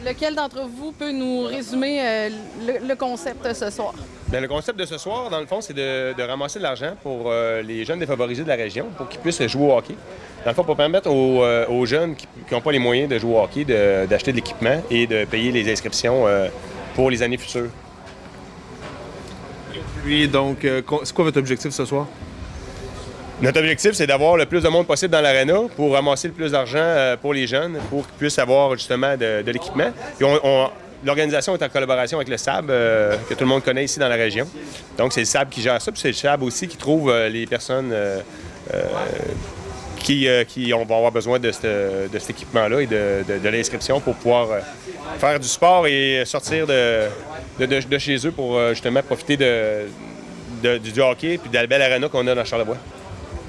Lequel d'entre vous peut nous résumer le concept ce soir? Bien, le concept de ce soir, dans le fond, c'est de ramasser de l'argent pour les jeunes défavorisés de la région pour qu'ils puissent jouer au hockey. Dans le fond, pour permettre aux jeunes qui n'ont pas les moyens de jouer au hockey d'acheter de l'équipement et de payer les inscriptions pour les années futures. Puis donc, c'est quoi votre objectif ce soir? Notre objectif, c'est d'avoir le plus de monde possible dans l'aréna pour ramasser le plus d'argent pour les jeunes, pour qu'ils puissent avoir justement de l'équipement. Puis l'organisation est en collaboration avec le SAB, que tout le monde connaît ici dans la région. Donc, c'est le SAB qui gère ça, puis c'est le SAB aussi qui trouve les personnes qui vont avoir besoin de cet équipement-là et de l'inscription pour pouvoir faire du sport et sortir de chez eux pour justement profiter du hockey puis de la belle aréna qu'on a dans Charlevoix.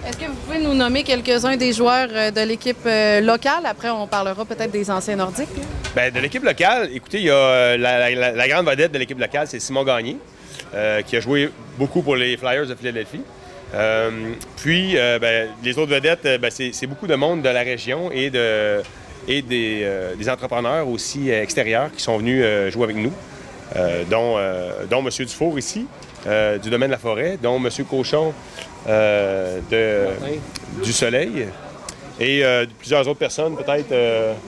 Est-ce que vous pouvez nous nommer quelques-uns des joueurs de l'équipe locale? Après, on parlera peut-être des anciens nordiques. Bien, de l'équipe locale, écoutez, il y a la grande vedette de l'équipe locale, c'est Simon Gagné, qui a joué beaucoup pour les Flyers de Philadelphie. Puis, les autres vedettes, c'est beaucoup de monde de la région et des entrepreneurs aussi extérieurs qui sont venus jouer avec nous, dont M. Dufour ici, du domaine de la forêt, dont M. Cochon du Soleil et plusieurs autres personnes peut-être.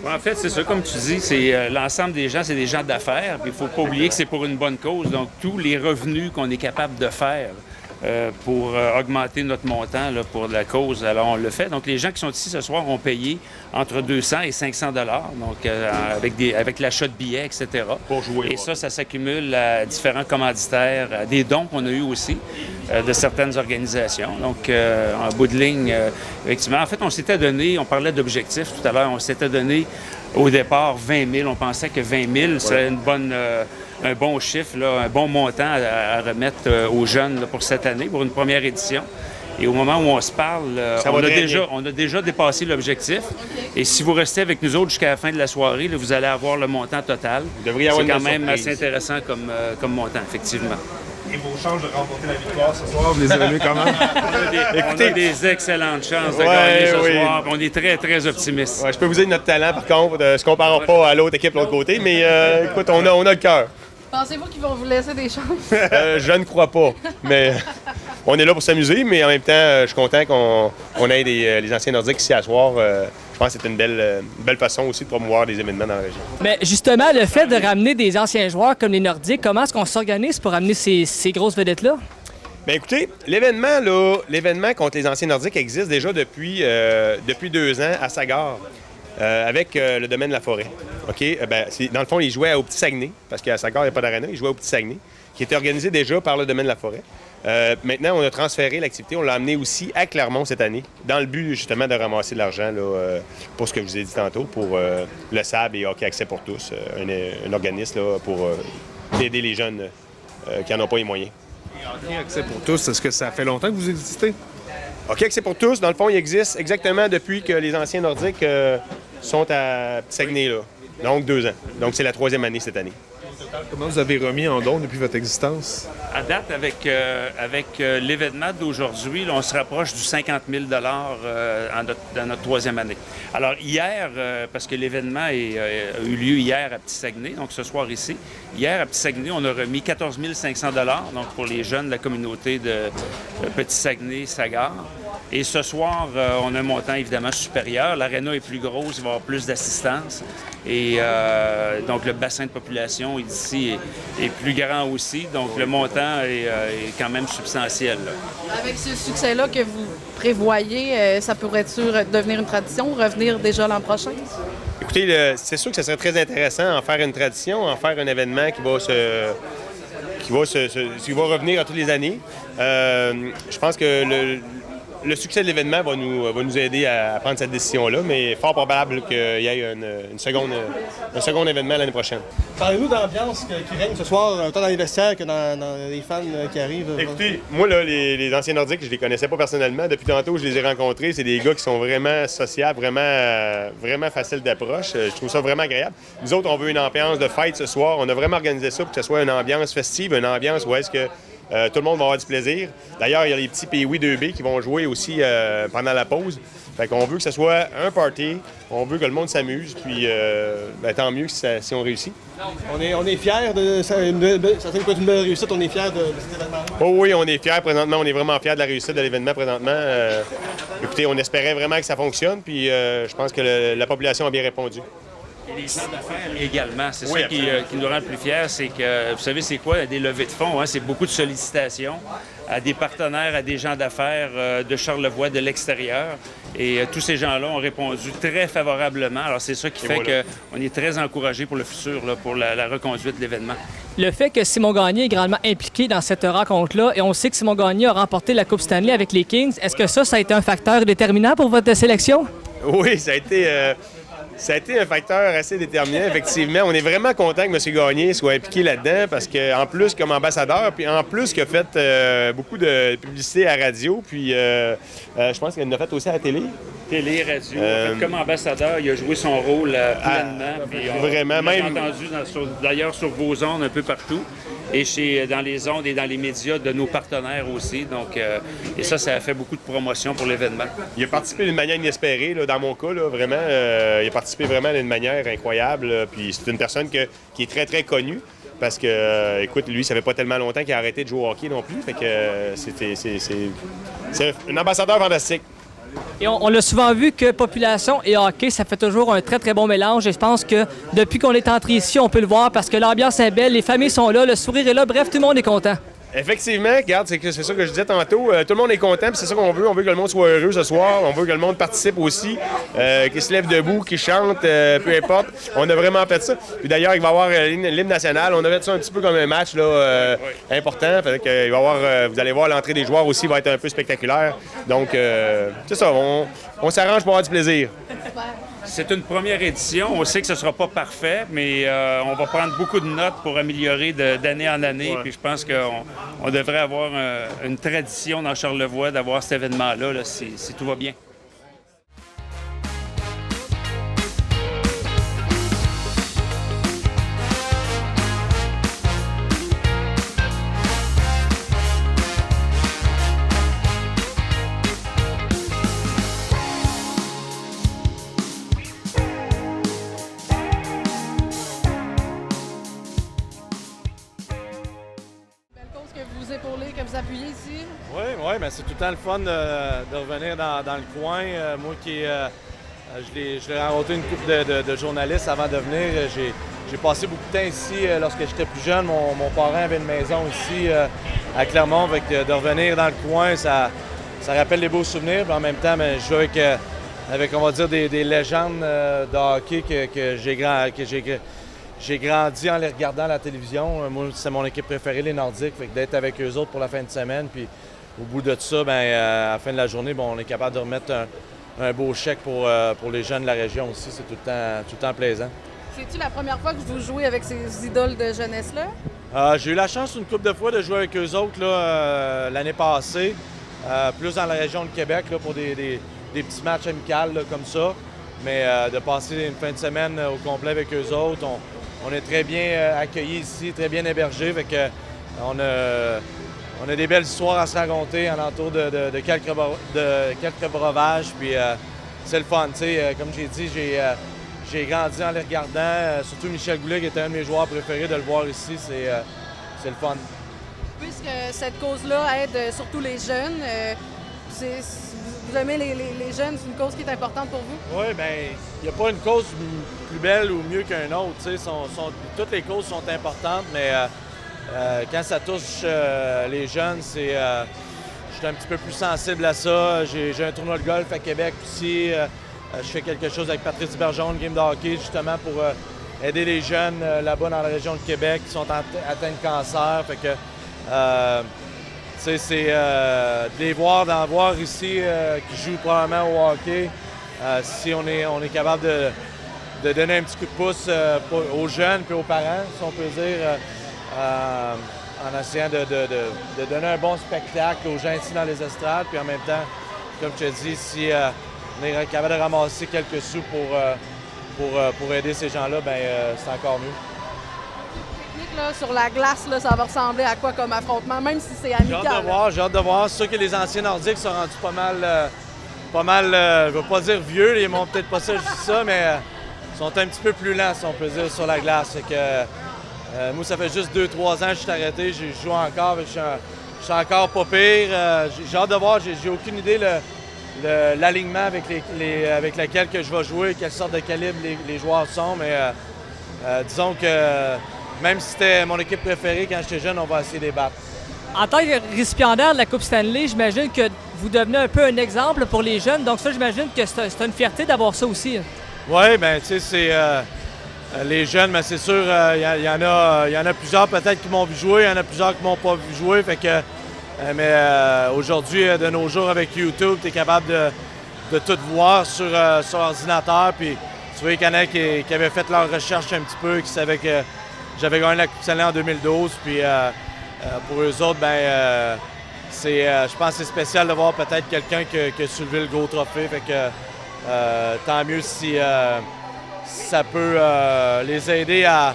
En fait, c'est ça, comme tu dis, c'est l'ensemble des gens, c'est des gens d'affaires. Il ne faut pas oublier que c'est pour une bonne cause. Donc, tous les revenus qu'on est capable de faire pour augmenter notre montant là, pour la cause, alors on le fait. Donc, les gens qui sont ici ce soir ont payé entre 200 et 500 $, donc avec l'achat de billets, etc. Pour jouer. Et ça s'accumule à différents commanditaires, à des dons qu'on a eus aussi de certaines organisations. Donc, en bout de ligne, effectivement, en fait, on s'était donné, on parlait d'objectifs tout à l'heure, on s'était donné au départ 20 000. On pensait que 20 000 serait un bon chiffre, là, un bon montant à remettre aux jeunes là, pour cette année, pour une première édition. Et au moment où on se parle, on a déjà dépassé l'objectif. Okay. Et si vous restez avec nous autres jusqu'à la fin de la soirée, là, vous allez avoir le montant total. C'est quand même assez intéressant comme montant, effectivement. Et vos chances de remporter la victoire ce soir, vous les avez comment? Écoutez, on a des excellentes chances de gagner ce soir. On est très, très optimistes. Ouais, je peux vous dire notre talent, par contre, ne se comparera pas à l'autre équipe de l'autre côté, mais écoute, on a le cœur. Pensez-vous qu'ils vont vous laisser des chances? Je ne crois pas, mais on est là pour s'amuser, mais en même temps, je suis content qu'on ait les anciens nordiques ici à soir. Je pense que c'est une belle façon aussi de promouvoir des événements dans la région. Mais justement, le fait de ramener des anciens joueurs comme les Nordiques, comment est-ce qu'on s'organise pour ramener ces grosses vedettes-là? Bien, écoutez, l'événement contre les anciens Nordiques existe déjà depuis 2 ans à Sagard, avec le domaine de la forêt. OK? Dans le fond, ils jouaient au Petit Saguenay, parce qu'à Sagard, il n'y a pas d'aréna, ils jouaient au Petit Saguenay, qui était organisé déjà par le domaine de la forêt. Maintenant, on a transféré l'activité, on l'a amené aussi à Clermont cette année, dans le but justement de ramasser de l'argent là, pour ce que je vous ai dit tantôt, pour le SAB et Hockey Accès pour tous, un organisme là, pour aider les jeunes qui n'en ont pas les moyens. Hockey Accès pour tous, est-ce que ça fait longtemps que vous existez? Hockey Accès pour tous, dans le fond, il existe exactement depuis que les anciens Nordiques sont à Saguenay, là. Donc 2 ans. Donc c'est la 3e année cette année. Comment vous avez remis en don depuis votre existence? À date, avec l'événement d'aujourd'hui, là, on se rapproche du 50 000 $ dans notre 3e année. Alors hier, parce que l'événement a eu lieu hier à Petit-Saguenay, donc ce soir ici, hier à Petit-Saguenay, on a remis 14 500 $, donc pour les jeunes de la communauté de Petit-Saguenay-Sagard. Et ce soir, on a un montant évidemment supérieur. L'aréna est plus grosse, il va y avoir plus d'assistance. Et donc, le bassin de population ici est plus grand aussi. Donc, le montant est quand même substantiel. Là. Avec ce succès-là que vous prévoyez, ça pourrait-tu devenir une tradition, revenir déjà l'an prochain? Écoutez, c'est sûr que ce serait très intéressant en faire une tradition, en faire un événement qui va revenir à toutes les années. Je pense que le succès de l'événement va nous aider à prendre cette décision-là, mais fort probable qu'il y ait un second événement l'année prochaine. Parlez-nous de l'ambiance qui règne ce soir, autant dans les vestiaires que dans les fans qui arrivent. Écoutez, moi, là, les anciens Nordiques, je les connaissais pas personnellement. Depuis tantôt, je les ai rencontrés. C'est des gars qui sont vraiment sociables, vraiment faciles d'approche. Je trouve ça vraiment agréable. Nous autres, on veut une ambiance de fête ce soir. On a vraiment organisé ça pour que ce soit une ambiance festive, une ambiance où est-ce que tout le monde va avoir du plaisir. D'ailleurs, il y a les petits Pee-Wee 2B qui vont jouer aussi pendant la pause. Fait qu'on veut que ce soit un party, on veut que le monde s'amuse, puis tant mieux si on réussit. On est fiers de ça. Ça peut être une belle réussite, on est fiers de cet événement. Oh oui, on est fiers présentement, on est vraiment fiers de la réussite de l'événement présentement. Écoutez, on espérait vraiment que ça fonctionne, puis je pense que la population a bien répondu. Et les gens d'affaires également. C'est Oui, ça qui nous rend le plus fiers, c'est que, vous savez, c'est quoi des levées de fonds? Hein? C'est beaucoup de sollicitations à des partenaires, à des gens d'affaires de Charlevoix, de l'extérieur. Et tous ces gens-là ont répondu très favorablement. Alors, c'est ça qui fait qu'on est très encouragés pour le futur, là, pour la reconduite de l'événement. Le fait que Simon Gagné est grandement impliqué dans cette rencontre-là, et on sait que Simon Gagné a remporté la Coupe Stanley avec les Kings, est-ce que ça a été un facteur déterminant pour votre sélection? Oui, ça a été un facteur assez déterminant, effectivement. On est vraiment content que M. Gagné soit impliqué là-dedans parce qu'en plus, comme ambassadeur, puis en plus qu'il a fait beaucoup de publicité à la radio, puis je pense qu'il en a fait aussi à la télé. Télé, radio, comme ambassadeur, il a joué son rôle pleinement. Puis vraiment, on l'a même entendu d'ailleurs sur vos ondes un peu partout et dans les ondes et dans les médias de nos partenaires aussi. Donc, et ça a fait beaucoup de promotion pour l'événement. Il a participé d'une manière inespérée, là, dans mon cas, là, vraiment. Il a participé vraiment d'une manière incroyable. Là, puis c'est une personne qui est très, très connue. Parce que, écoute, lui, ça fait pas tellement longtemps qu'il a arrêté de jouer au hockey non plus. Fait que c'est un ambassadeur fantastique. Et on l'a souvent vu que population et hockey, ça fait toujours un très, très bon mélange. Et je pense que depuis qu'on est entré ici, on peut le voir parce que l'ambiance est belle, les familles sont là, le sourire est là. Bref, tout le monde est content. Effectivement, regarde, c'est ça que je disais tantôt. Tout le monde est content, puis c'est ça qu'on veut. On veut que le monde soit heureux ce soir. On veut que le monde participe aussi, qu'il se lève debout, qu'il chante, peu importe. On a vraiment fait ça. Puis d'ailleurs, il va y avoir l'hymne national. On a fait ça un petit peu comme un match là, important. Fait que, il va y avoir, vous allez voir, l'entrée des joueurs aussi va être un peu spectaculaire. Donc, c'est ça, on s'arrange pour avoir du plaisir. C'est une première édition. On sait que ce ne sera pas parfait, mais on va prendre beaucoup de notes pour améliorer d'année en année. Ouais. Puis je pense qu'on devrait avoir une tradition dans Charlevoix d'avoir cet événement-là là, si tout va bien. Que vous appuyez ici? Oui, mais c'est tout le temps le fun de revenir dans le coin. Moi je l'ai rencontré une couple de journalistes avant de venir. J'ai passé beaucoup de temps ici lorsque j'étais plus jeune. Mon parent avait une maison ici à Clermont. De revenir dans le coin, ça rappelle des beaux souvenirs. Puis en même temps, je joue avec on va dire, des légendes de hockey que j'ai grandi en les regardant à la télévision. Moi, c'est mon équipe préférée, les Nordiques. Fait que d'être avec eux autres pour la fin de semaine. Puis au bout de ça, à la fin de la journée, on est capable de remettre un beau chèque pour les jeunes de la région aussi. C'est tout le temps plaisant. C'est-tu la première fois que vous jouez avec ces idoles de jeunesse-là? J'ai eu la chance une couple de fois de jouer avec eux autres l'année passée. Plus dans la région de Québec là, pour des petits matchs amicaux là, comme ça. Mais de passer une fin de semaine au complet avec eux autres, on est très bien accueillis ici, très bien hébergés. Fait que on a des belles histoires à se raconter alentour de quelques breuvages. Puis c'est le fun. Comme j'ai dit, j'ai grandi en les regardant. Surtout Michel Goulet, qui était un de mes joueurs préférés, de le voir ici, c'est le fun. Puisque cette cause-là aide surtout les jeunes, vous aimez les jeunes, c'est une cause qui est importante pour vous? Oui, bien, il n'y a pas une cause plus belle ou mieux qu'une autre. Toutes les causes sont importantes, mais quand ça touche les jeunes, je suis un petit peu plus sensible à ça. J'ai un tournoi de golf à Québec aussi je fais quelque chose avec Patrice Bergeron, Game de hockey, justement pour aider les jeunes là-bas dans la région de Québec qui sont atteints de cancer. Fait que, c'est de les voir, d'en voir ici qui jouent probablement au hockey. Si on est capable de donner un petit coup de pouce aux jeunes et aux parents, si on peut dire, en essayant de donner un bon spectacle aux gens ici dans les estrades. Puis en même temps, comme je te dis, si on est capable de ramasser quelques sous pour aider ces gens-là, ben c'est encore mieux. Technique, là, sur la glace, là, ça va ressembler à quoi comme affrontement, même si c'est amical? J'ai hâte de voir. C'est sûr que les anciens Nordiques sont rendus pas mal, je ne veux pas dire vieux, ils m'ont peut-être pas ça, je dis ça, mais ils sont un petit peu plus lents, si on peut dire, sur la glace. Fait que, moi, ça fait juste 2-3 ans que je suis arrêté, je joue encore, je suis encore pas pire. J'ai hâte de voir, j'ai aucune idée l'alignement avec lequel que je vais jouer, quelle sorte de calibre les joueurs sont, mais disons que même si c'était mon équipe préférée quand j'étais jeune, on va essayer de les battre. En tant que récipiendaire de la Coupe Stanley, j'imagine que vous devenez un peu un exemple pour les jeunes. Donc ça, j'imagine que c'est une fierté d'avoir ça aussi. Oui, bien, tu sais, c'est les jeunes, mais c'est sûr, il y en a plusieurs peut-être qui m'ont vu jouer, il y en a plusieurs qui m'ont pas vu jouer. Fait que, mais aujourd'hui, de nos jours, avec YouTube, tu es capable de tout voir sur ordinateur. Puis tu vois qu'il y en a qui avaient fait leur recherche un petit peu, qui savaient que j'avais gagné la Coupe Stanley en 2012. Puis pour eux autres, ben je pense que c'est spécial de voir peut-être quelqu'un qui a soulevé le gros trophée. Fait que tant mieux si ça peut les aider à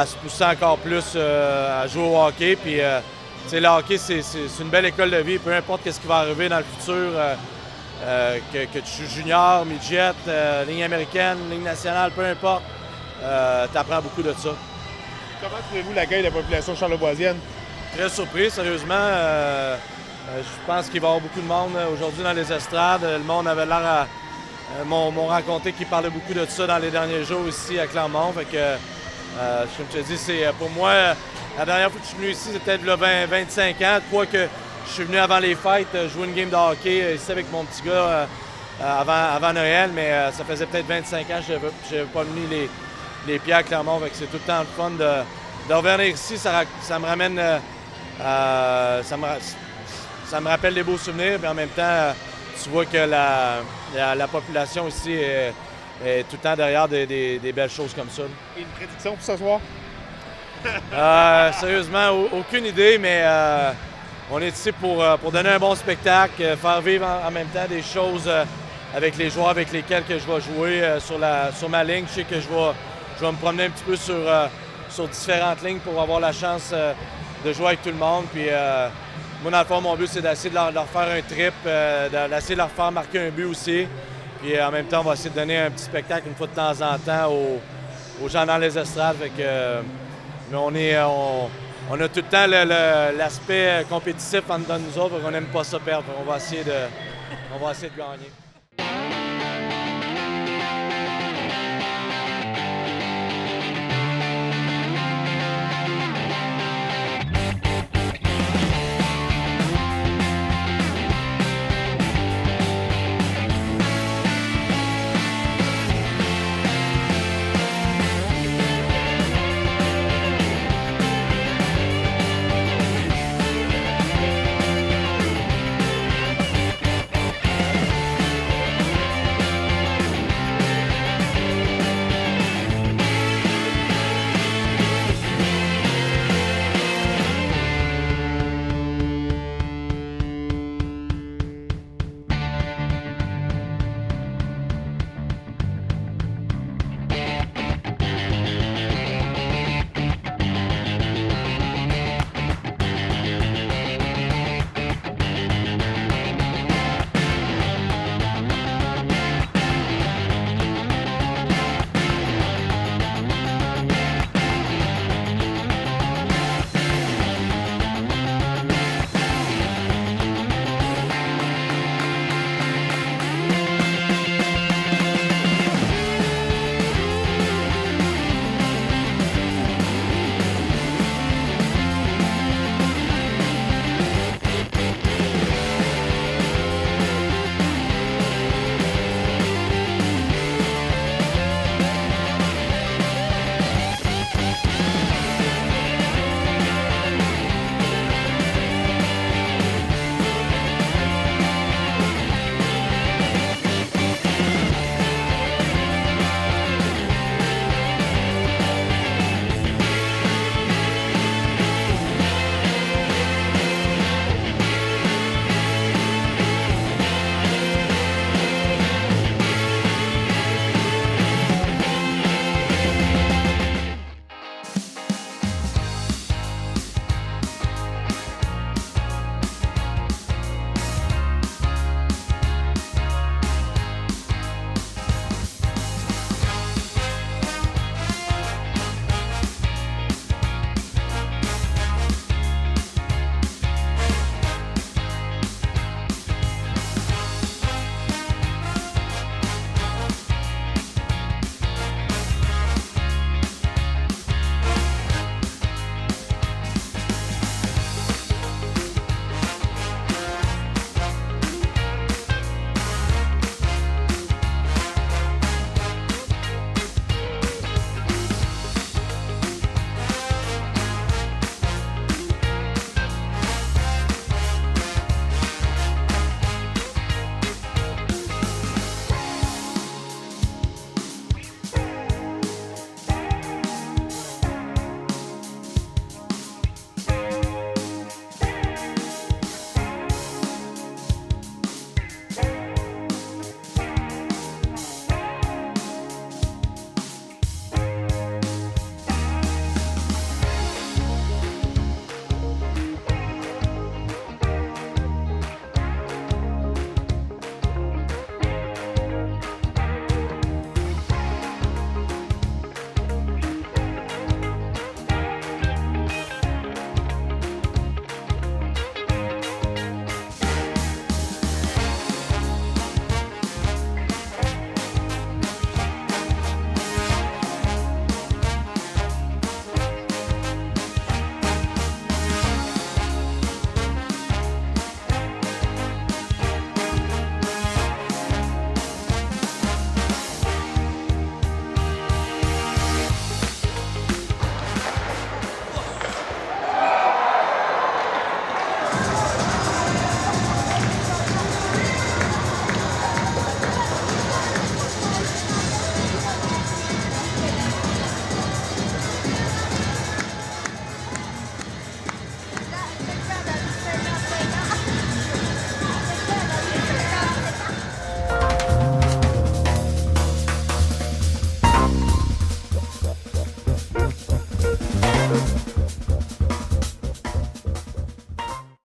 se pousser encore plus à jouer au hockey. Puis le hockey, c'est une belle école de vie. Peu importe ce qui va arriver dans le futur, que tu joues junior, midget, ligne américaine, ligne nationale, peu importe, tu apprends beaucoup de ça. Comment trouvez-vous l'accueil de la population charlevoisienne? Très surpris, sérieusement. Je pense qu'il va y avoir beaucoup de monde aujourd'hui dans les estrades. Le monde avait l'air m'ont raconté qu'ils parlaient beaucoup de ça dans les derniers jours ici à Clermont. Fait que, comme je te dis, c'est pour moi, la dernière fois que je suis venu ici, c'était peut-être 25 ans. Quoique je suis venu avant les fêtes jouer une game de hockey ici avec mon petit gars avant Noël, mais ça faisait peut-être 25 ans que je n'avais pas mis les pieds à Clermont. Fait que c'est tout le temps le fun de revenir ici. Ça me ramène... ça me rappelle des beaux souvenirs, mais en même temps, tu vois que la population ici est tout le temps derrière des belles choses comme ça. Et une prédiction pour ce soir? Sérieusement, aucune idée, mais on est ici pour donner un bon spectacle, faire vivre en même temps des choses avec les joueurs avec lesquels que je vais jouer sur ma ligne. Je sais que je vais me promener un petit peu sur différentes lignes pour avoir la chance de jouer avec tout le monde. Puis, moi, dans le fond, mon but, c'est d'essayer de leur faire un trip, d'essayer de leur faire marquer un but aussi. Puis en même temps, on va essayer de donner un petit spectacle une fois de temps en temps aux gens dans les estrades. Fait que, mais on a tout le temps l'aspect compétitif en dedans de nous autres. On n'aime pas ça perdre. On va essayer de gagner.